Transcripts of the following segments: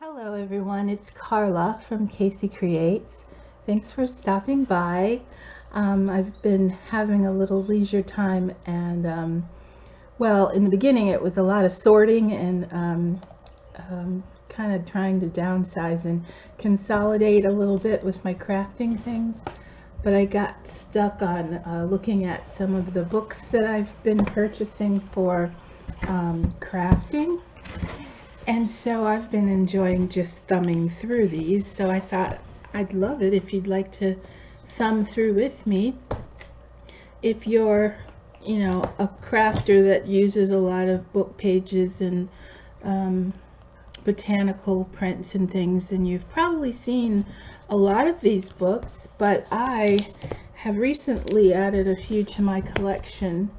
Hello everyone, it's Carla from Casey Creates. Thanks for stopping by. I've been having a little leisure time and well, in the beginning it was a lot of sorting and kind of trying to downsize and consolidate a little bit with my crafting things. But I got stuck on looking at some of the books that I've been purchasing for crafting. And so I've been enjoying just thumbing through these, so I thought I'd love it if you'd like to thumb through with me. If you're, a crafter that uses a lot of book pages and botanical prints and things, then you've probably seen a lot of these books, but I have recently added a few to my collection,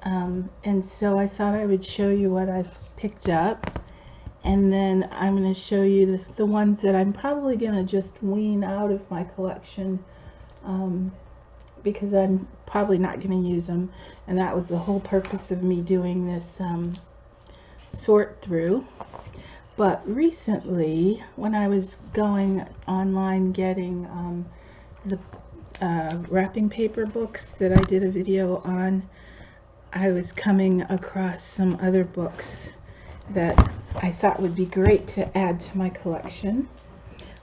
and so I thought I would show you what I've picked up. And then I'm going to show you the ones that I'm probably going to just wean out of my collection because I'm probably not going to use them. And that was the whole purpose of me doing this sort through. But recently, when I was going online getting the wrapping paper books that I did a video on, I was coming across some other books that I thought would be great to add to my collection.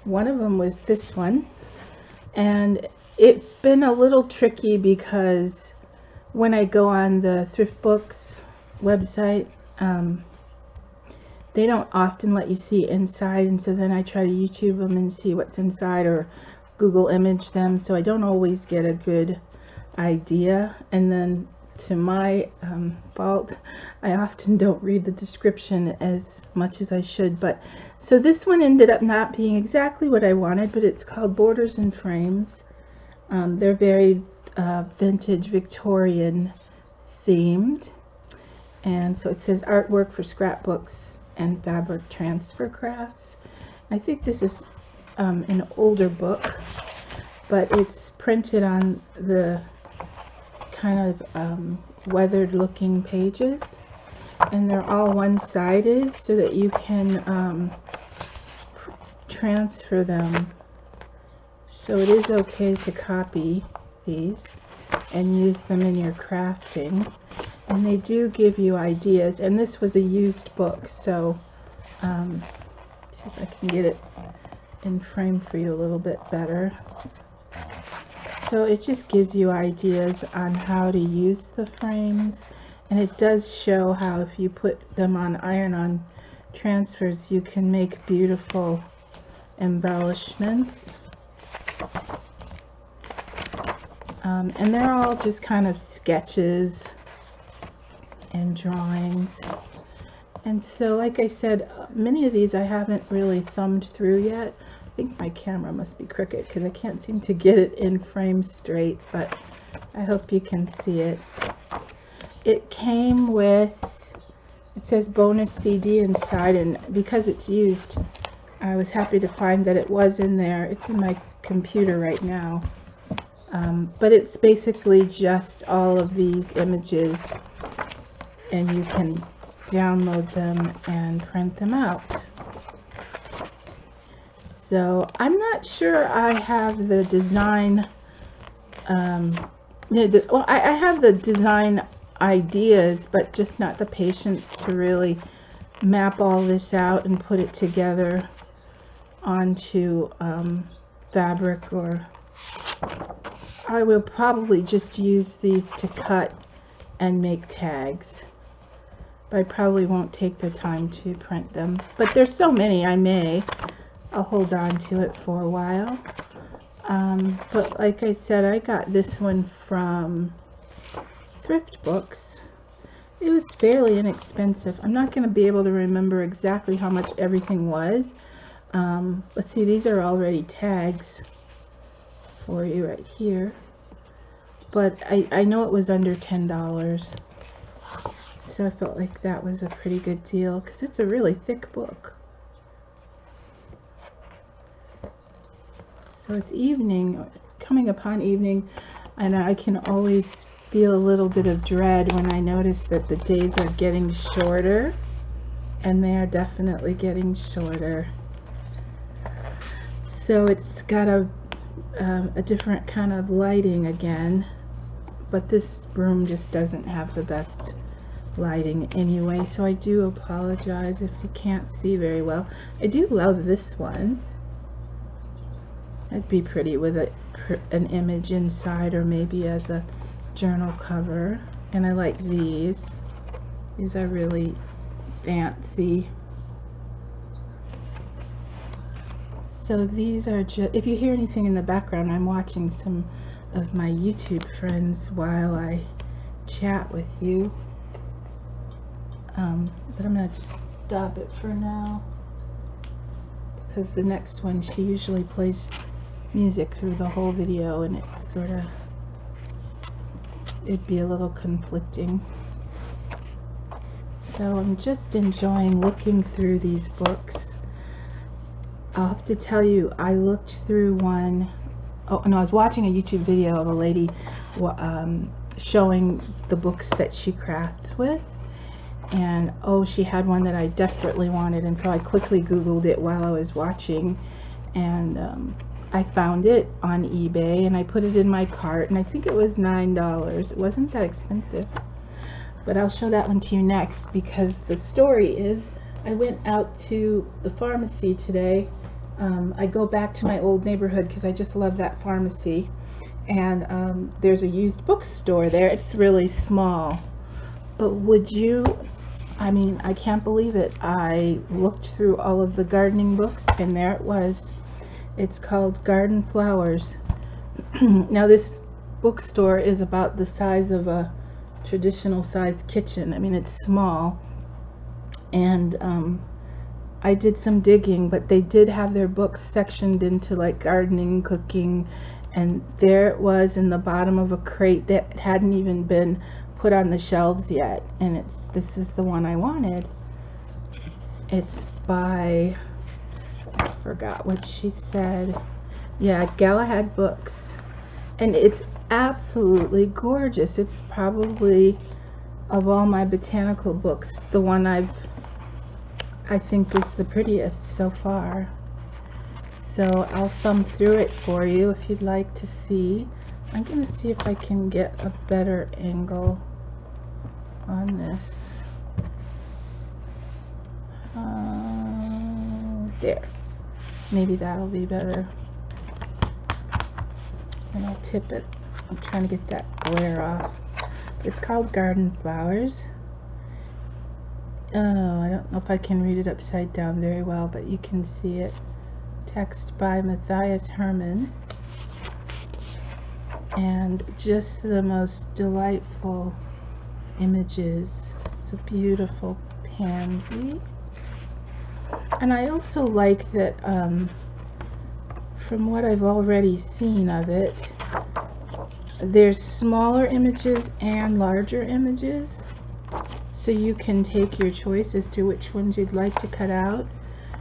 One of them was this one, and it's been a little tricky because when I go on the Thrift Books website, they don't often let you see inside, and so then I try to YouTube them and see what's inside or Google image them, so I don't always get a good idea. And then to my fault, I often don't read the description as much as I should. But so this one ended up not being exactly what I wanted, but it's called Borders and Frames. They're very vintage Victorian themed, and so it says artwork for scrapbooks and fabric transfer crafts. I think this is an older book, but it's printed on the kind of weathered looking pages, and they're all one-sided so that you can transfer them. So it is okay to copy these and use them in your crafting, and they do give you ideas. And this was a used book, so see if I can get it in frame for you a little bit better. So it just gives you ideas on how to use the frames, and it does show how if you put them on iron-on transfers, you can make beautiful embellishments. And they're all just kind of sketches and drawings. And so, like I said, many of these I haven't really thumbed through yet. I think my camera must be crooked because I can't seem to get it in frame straight, but I hope you can see it. It came with, it says bonus CD inside, and because it's used, I was happy to find that it was in there. It's in my computer right now. But it's basically just all of these images, and you can download them and print them out. So I'm not sure I have the design, well, I have the design ideas, but just not the patience to really map all this out and put it together onto fabric. Or I will probably just use these to cut and make tags. But I probably won't take the time to print them. But there's so many, I'll hold on to it for a while. But like I said, I got this one from Thrift Books. It was fairly inexpensive. I'm not going to be able to remember exactly how much everything was. Let's see, these are already tags for you right here. But I know it was under $10. So I felt like that was a pretty good deal because it's a really thick book. So it's evening, coming upon evening, and I can always feel a little bit of dread when I notice that the days are getting shorter, and they are definitely getting shorter. So it's got a different kind of lighting again, but this room just doesn't have the best lighting anyway, so I do apologize if you can't see very well. I do love this one. It'd be pretty with an image inside, or maybe as a journal cover. And I like these. These are really fancy. So these are just, if you hear anything in the background, I'm watching some of my YouTube friends while I chat with you. But I'm going to just stop it for now, because the next one, she usually plays music through the whole video, and it's sort of, it'd be a little conflicting. So I'm just enjoying looking through these books. I'll have to tell you, I looked through one, oh no, I was watching a YouTube video of a lady showing the books that she crafts with, and oh, she had one that I desperately wanted, and so I quickly Googled it while I was watching, and I found it on eBay, and I put it in my cart, and I think it was $9. It wasn't that expensive, but I'll show that one to you next, because the story is, I went out to the pharmacy today. I go back to my old neighborhood because I just love that pharmacy, and there's a used bookstore there. It's really small, but would you, I mean, I can't believe it. I looked through all of the gardening books, and there it was. It's called Garden Flowers. Now this bookstore is about the size of a traditional sized kitchen. I mean, it's small, and I did some digging, but they did have their books sectioned into like gardening, cooking, and there it was in the bottom of a crate that hadn't even been put on the shelves yet, and this is the one I wanted. It's by, I forgot what she said. Yeah, Galahad Books, and it's absolutely gorgeous. It's probably, of all my botanical books, the one I think is the prettiest so far. So I'll thumb through it for you if you'd like to see. I'm going to see if I can get a better angle on this. There. Maybe that'll be better. And I'll tip it. I'm trying to get that glare off. It's called Garden Flowers. Oh, I don't know if I can read it upside down very well, but you can see it. Text by Matthias Herman. And just the most delightful images. It's a beautiful pansy. And I also like that, from what I've already seen of it, there's smaller images and larger images. So you can take your choice as to which ones you'd like to cut out.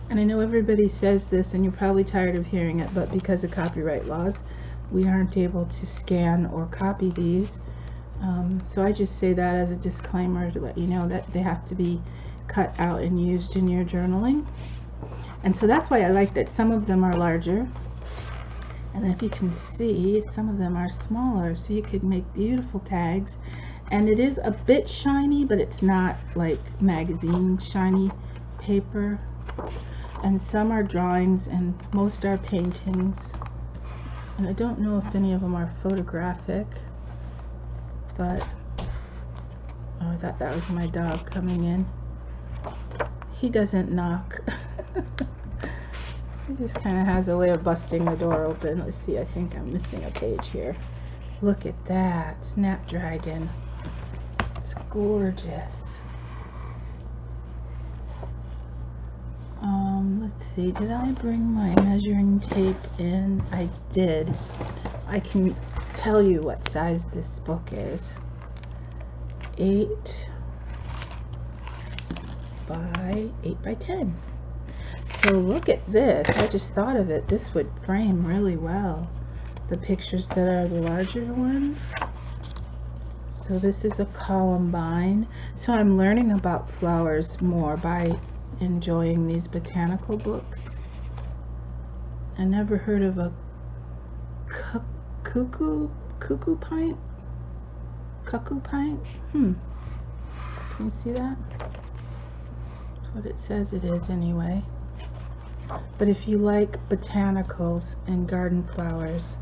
And I know everybody says this, and you're probably tired of hearing it, but because of copyright laws, we aren't able to scan or copy these. So I just say that as a disclaimer to let you know that they have to be cut out and used in your journaling. And so that's why I like that some of them are larger. And then if you can see, some of them are smaller, so you could make beautiful tags. And it is a bit shiny, but it's not like magazine shiny paper. And some are drawings, and most are paintings. And I don't know if any of them are photographic, but oh, I thought that was my dog coming in. He doesn't knock. He just kind of has a way of busting the door open. Let's see, I think I'm missing a page here. Look at that, Snapdragon. It's gorgeous. Let's see, did I bring my measuring tape in? I did. I can tell you what size this book is. 8 by 10. So look at this. I just thought of it. This would frame really well the pictures that are the larger ones. So this is a Columbine. So I'm learning about flowers more by enjoying these botanical books. I never heard of a cuckoo pint? Cuckoo pint? Can you see that? That's what it says it is anyway. But if you like botanicals and garden flowers,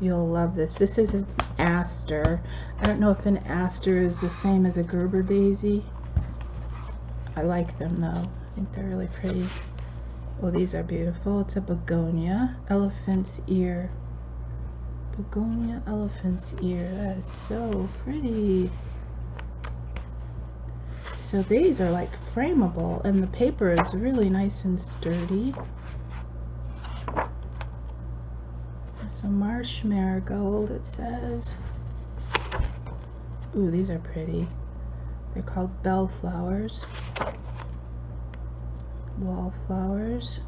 you'll love this. This is an aster. I don't know if an aster is the same as a Gerber daisy. I like them though. I think they're really pretty. Oh, these are beautiful. It's a begonia elephant's ear. Begonia elephant's ear. That is so pretty. So these are like frameable, and the paper is really nice and sturdy. There's a marsh marigold, it says. Ooh, these are pretty. They're called bellflowers. Wallflowers.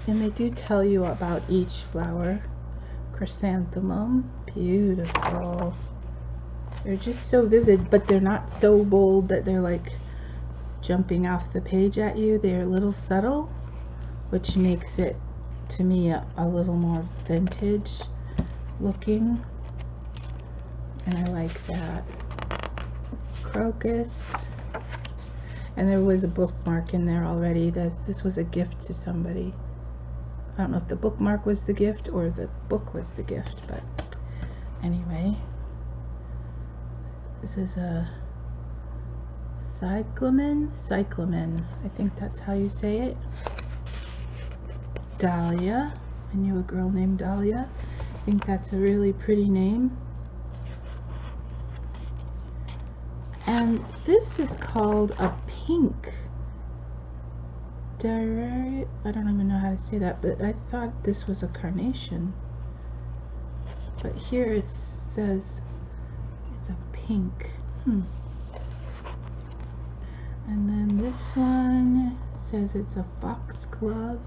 And they do tell you about each flower. Chrysanthemum, beautiful. They're just so vivid, but they're not so bold that they're like jumping off the page at you. They're a little subtle, which makes it, to me, a little more vintage looking. And I like that. Crocus. And there was a bookmark in there already. This was a gift to somebody. I don't know if the bookmark was the gift or the book was the gift, but anyway. This is a Cyclamen. I think that's how you say it. Dahlia. I knew a girl named Dahlia. I think that's a really pretty name. And this is called a pink Geranium. I don't even know how to say that, but I thought this was a carnation. But here it says it's a pink. And then this one says it's a foxglove.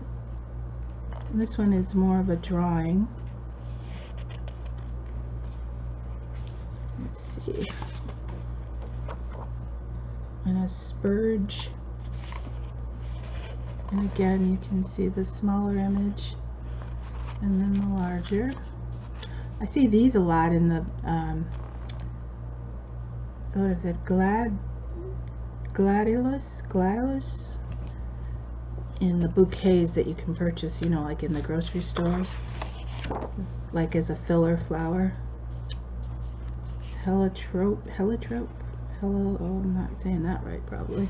And this one is more of a drawing. Let's see. And a spurge. And again, you can see the smaller image and then the larger. I see these a lot in the what is it, gladiolus in the bouquets that you can purchase, you know, like in the grocery stores, like as a filler flower. Heliotrope, oh, I'm not saying that right, probably.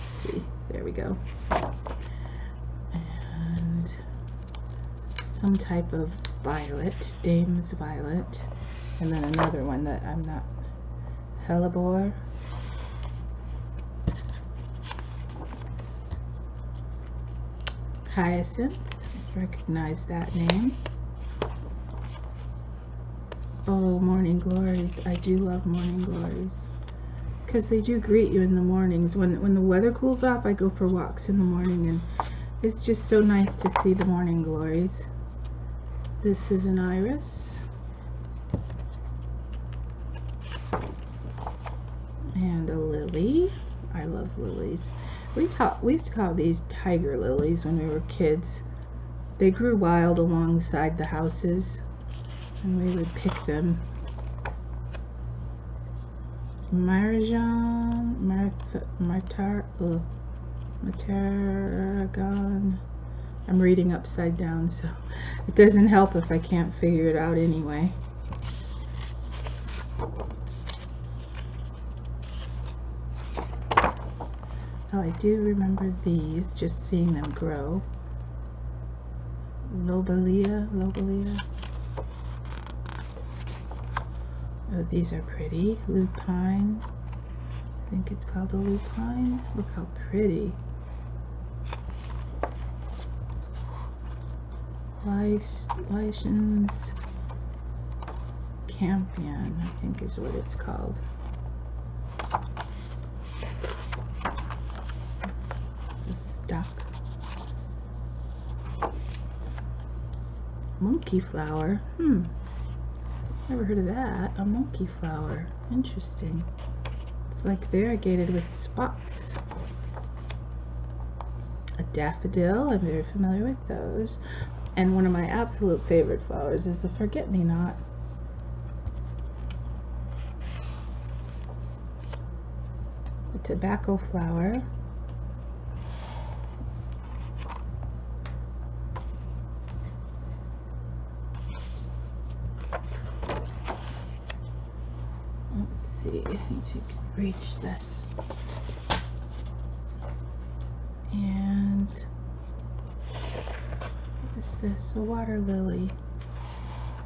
Let's see, there we go. And some type of violet, dame's violet, and then another one that I'm not, hellebore. Hyacinth, I recognize that name. Oh, morning glories. I do love morning glories because they do greet you in the mornings. When the weather cools off, I go for walks in the morning, and it's just so nice to see the morning glories. This is an iris. And a lily. I love lilies. We used to call these tiger lilies when we were kids. They grew wild alongside the houses, and we would pick them. Mataragon. I'm reading upside down, so it doesn't help if I can't figure it out anyway. Oh, I do remember these, just seeing them grow. Lobelia. Oh, these are pretty. Lupine. I think it's called a lupine. Look how pretty. License Campion, I think is what it's called. The stock. Monkey flower. Never heard of that. A monkey flower. Interesting. It's like variegated with spots. daffodil. I'm very familiar with those. And one of my absolute favorite flowers is the forget-me-not. The tobacco flower. Let's see if you can reach this. And what is this? A water lily.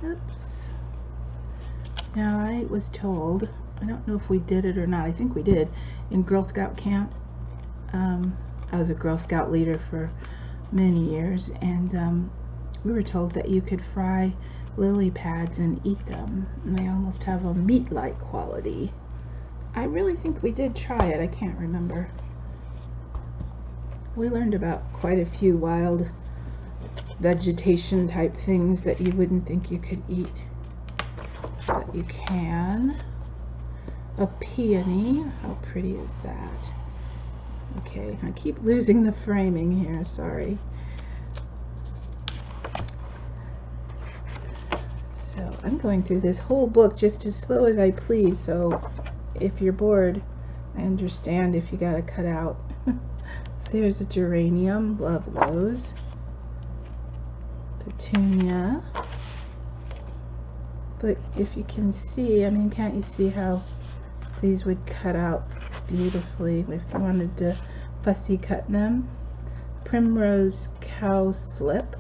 Oops. Now I was told, I don't know if we did it or not, I think we did, in Girl Scout camp. I was a Girl Scout leader for many years, and we were told that you could fry lily pads and eat them, and they almost have a meat-like quality. I really think we did try it. I can't remember. We learned about quite a few wild vegetation type things that you wouldn't think you could eat, but you can. A peony. How pretty is that? Okay, I keep losing the framing here, sorry. So I'm going through this whole book just as slow as I please, so if you're bored, I understand if you gotta cut out. There's a geranium, love those. Petunia. But if you can see, I mean, can't you see how these would cut out beautifully if you wanted to fussy cut them? Primrose cowslip.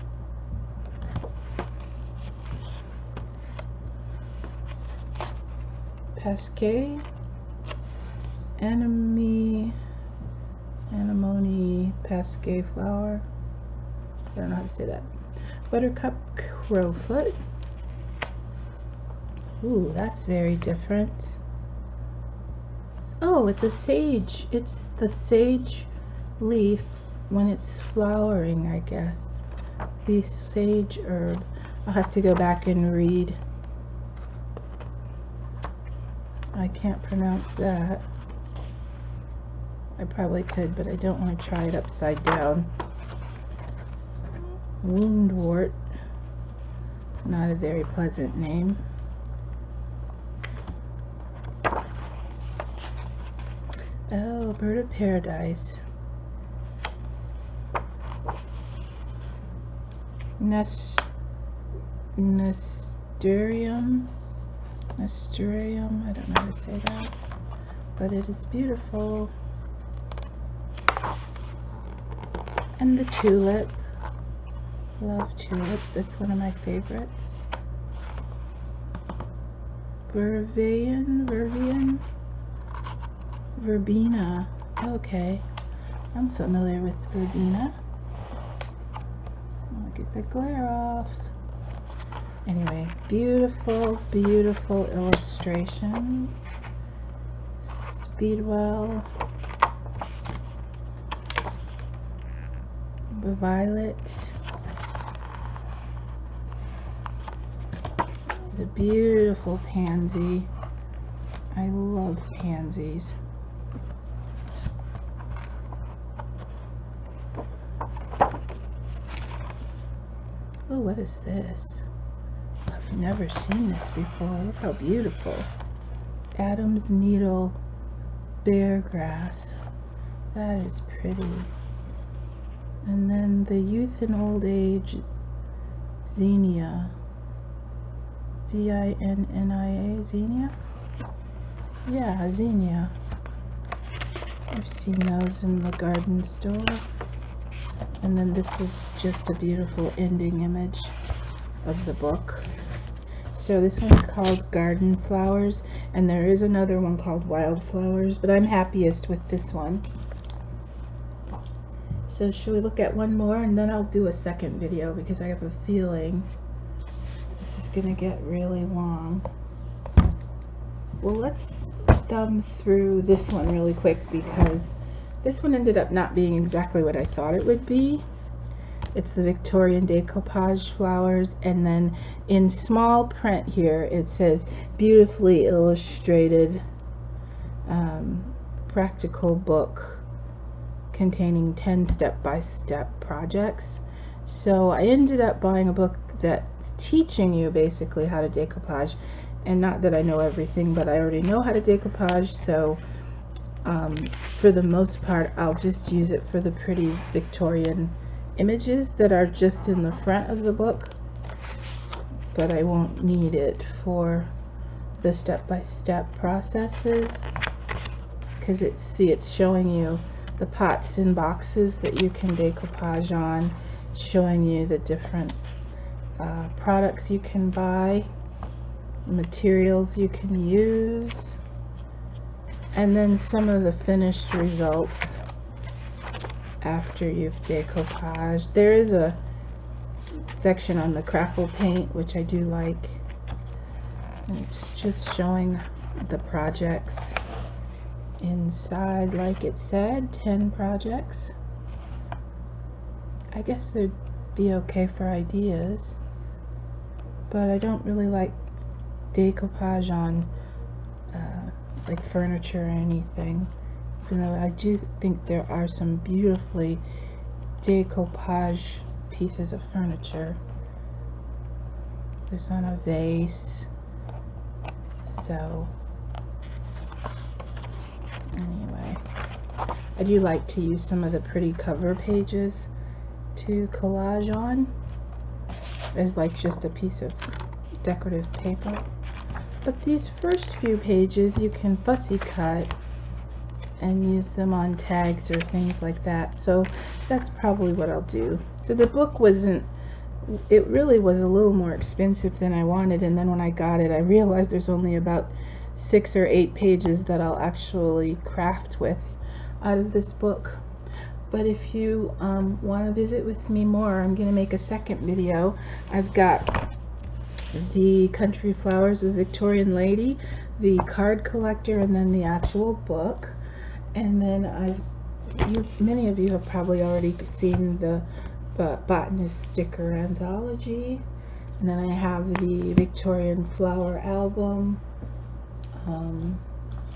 Pesque. Anemone pesque flower. I don't know how to say that. Buttercup crowfoot. Ooh, that's very different. Oh, it's a sage. It's the sage leaf when it's flowering, I guess. The sage herb. I'll have to go back and read. I can't pronounce that. I probably could, but I don't want to try it upside down. Woundwort. Not a very pleasant name. Oh, bird of paradise. Nasturtium. I don't know how to say that, but it is beautiful. And the tulip. Love tulips. It's one of my favorites. Verbena. Okay, I'm familiar with verbena. I'll get the glare off. Anyway, beautiful, beautiful illustrations. Speedwell. Violet. The beautiful pansy. I love pansies. Oh, what is this? I've never seen this before. Look how beautiful. Adam's needle bear grass. That is pretty. And then the youth and old age zinnia. Z-I-N-N-I-A, zinnia? Yeah, zinnia. I've seen those in the garden store. And then this is just a beautiful ending image of the book. So this one's called Garden Flowers, and there is another one called Wildflowers, but I'm happiest with this one. So should we look at one more, and then I'll do a second video because I have a feeling this is gonna get really long. Well, let's thumb through this one really quick because this one ended up not being exactly what I thought it would be. It's the Victorian decoupage flowers, and then in small print here it says beautifully illustrated practical book containing 10 step-by-step projects. So I ended up buying a book that's teaching you basically how to decoupage, and not that I know everything, but I already know how to decoupage, so for the most part I'll just use it for the pretty Victorian images that are just in the front of the book, but I won't need it for the step-by-step processes, because it's showing you the pots and boxes that you can decoupage on. It's showing you the different products you can buy, materials you can use, and then some of the finished results after you've decoupaged. There is a section on the crackle paint, which I do like, and it's just showing the projects inside. Like it said, 10 projects. I guess they'd be okay for ideas, but I don't really like decoupage on like furniture or anything, even though I do think there are some beautifully decoupage pieces of furniture. There's on a vase. So anyway, I do like to use some of the pretty cover pages to collage on as like just a piece of decorative paper. But these first few pages you can fussy cut and use them on tags or things like that, so that's probably what I'll do. So the book it really was a little more expensive than I wanted, and then when I got it I realized there's only about 6 or 8 pages that I'll actually craft with out of this book. But if you want to visit with me more, I'm going to make a second video. I've got the Country Flowers of Victorian Lady, the card collector, and then the actual book. And then many of you have probably already seen the Botanist sticker anthology, and then I have the Victorian flower album,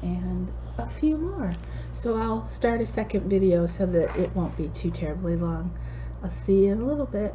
and a few more. So I'll start a second video so that it won't be too terribly long. I'll see you in a little bit.